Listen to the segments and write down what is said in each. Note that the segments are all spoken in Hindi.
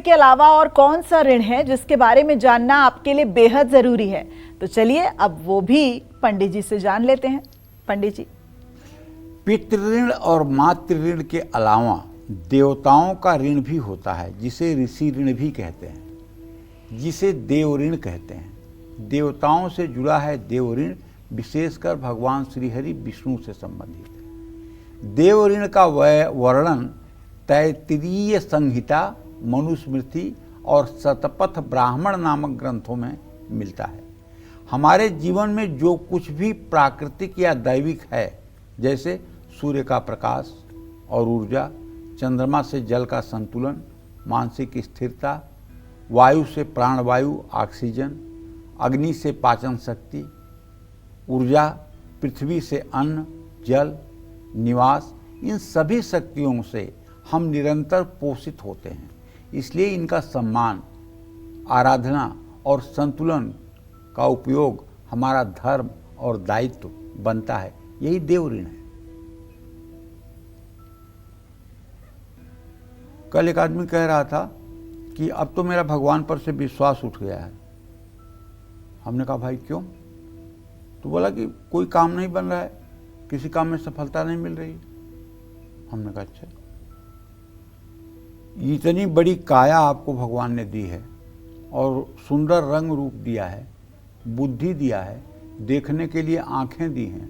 के अलावा और कौन सा ऋण है जिसके बारे में जानना आपके लिए बेहद जरूरी है? तो चलिए अब वो भी पंडित जी से जान लेते हैं। पंडित जी, पितृ ऋण और मातृ ऋण के अलावा देवताओं का ऋण भी होता है, जिसे ऋषि ऋण भी कहते हैं, जिसे देव ऋण कहते हैं। देवताओं से जुड़ा है देव ऋण, विशेषकर भगवान श्रीहरि विष्णु से संबंधित है। देव ऋण का वर्णन तैत्तिरीय संहिता, मनुस्मृति और शतपथ ब्राह्मण नामक ग्रंथों में मिलता है। हमारे जीवन में जो कुछ भी प्राकृतिक या दैविक है, जैसे सूर्य का प्रकाश और ऊर्जा, चंद्रमा से जल का संतुलन, मानसिक स्थिरता, वायु से प्राणवायु ऑक्सीजन, अग्नि से पाचन शक्ति, ऊर्जा, पृथ्वी से अन्न जल निवास, इन सभी शक्तियों से हम निरंतर पोषित होते हैं। इसलिए इनका सम्मान, आराधना और संतुलन का उपयोग हमारा धर्म और दायित्व बनता है। यही देव ऋण है। कल एक आदमी कह रहा था कि अब तो मेरा भगवान पर से विश्वास उठ गया है। हमने कहा भाई क्यों? तो बोला कि कोई काम नहीं बन रहा है, किसी काम में सफलता नहीं मिल रही। हमने कहा अच्छा, इतनी बड़ी काया आपको भगवान ने दी है और सुंदर रंग रूप दिया है, बुद्धि दिया है, देखने के लिए आंखें दी हैं,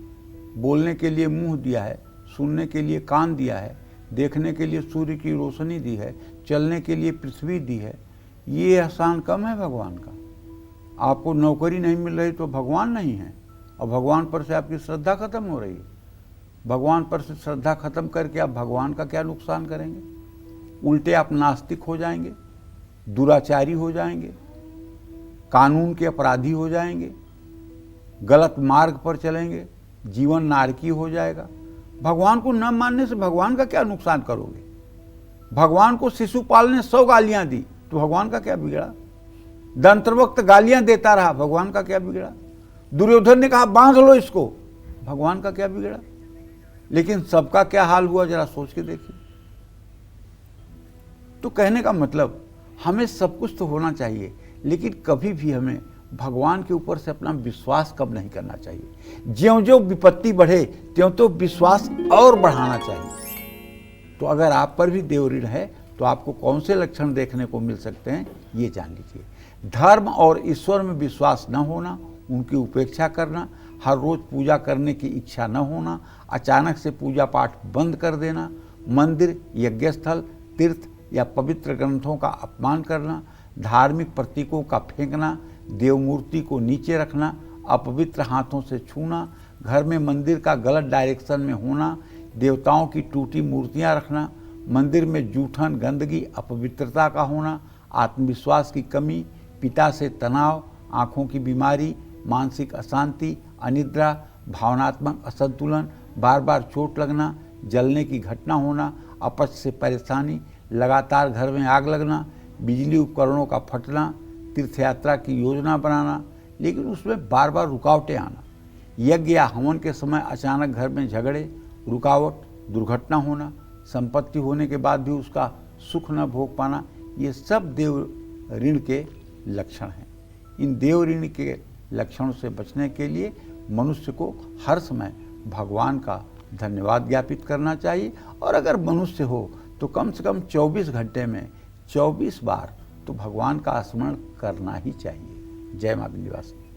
बोलने के लिए मुंह दिया है, सुनने के लिए कान दिया है, देखने के लिए सूर्य की रोशनी दी है, चलने के लिए पृथ्वी दी है। ये एहसान कम है भगवान का? आपको नौकरी नहीं मिल रही तो भगवान नहीं है, और भगवान पर से आपकी श्रद्धा खत्म हो रही है। भगवान पर से श्रद्धा खत्म करके आप भगवान का क्या नुकसान करेंगे? उल्टे आप नास्तिक हो जाएंगे, दुराचारी हो जाएंगे, कानून के अपराधी हो जाएंगे, गलत मार्ग पर चलेंगे, जीवन नारकी हो जाएगा। भगवान को न मानने से भगवान का क्या नुकसान करोगे? भगवान को शिशुपाल ने 100 गालियां दी तो भगवान का क्या बिगड़ा? दंतवक्त गालियां देता रहा, भगवान का क्या बिगड़ा? दुर्योधन ने कहा बांध लो इसको, भगवान का क्या बिगड़ा? लेकिन सबका क्या हाल हुआ जरा सोच के देखिए। तो कहने का मतलब, हमें सब कुछ तो होना चाहिए, लेकिन कभी भी हमें भगवान के ऊपर से अपना विश्वास कम नहीं करना चाहिए। ज्यों-ज्यों विपत्ति बढ़े त्यों विश्वास और बढ़ाना चाहिए। तो अगर आप पर भी देव ऋण है तो आपको कौन से लक्षण देखने को मिल सकते हैं, ये जान लीजिए। धर्म और ईश्वर में विश्वास न होना, उनकी उपेक्षा करना, हर रोज पूजा करने की इच्छा न होना, अचानक से पूजा पाठ बंद कर देना, मंदिर, यज्ञस्थल, तीर्थ या पवित्र ग्रंथों का अपमान करना, धार्मिक प्रतीकों का फेंकना, देवमूर्ति को नीचे रखना, अपवित्र हाथों से छूना, घर में मंदिर का गलत डायरेक्शन में होना, देवताओं की टूटी मूर्तियां रखना, मंदिर में जूठन, गंदगी, अपवित्रता का होना, आत्मविश्वास की कमी, पिता से तनाव, आँखों की बीमारी, मानसिक अशांति, अनिद्रा, भावनात्मक असंतुलन, बार बार चोट लगना, जलने की घटना होना, अपच से परेशानी, लगातार घर में आग लगना, बिजली उपकरणों का फटना, तीर्थ यात्रा की योजना बनाना लेकिन उसमें बार बार रुकावटें आना, यज्ञ या हवन के समय अचानक घर में झगड़े, रुकावट, दुर्घटना होना, संपत्ति होने के बाद भी उसका सुख न भोग पाना, ये सब देव ऋण के लक्षण हैं। इन देव ऋण के लक्षणों से बचने के लिए मनुष्य को हर समय भगवान का धन्यवाद ज्ञापित करना चाहिए, और अगर मनुष्य हो तो कम से कम 24 घंटे में 24 बार तो भगवान का स्मरण करना ही चाहिए। जय मां विंध्यवासिनी।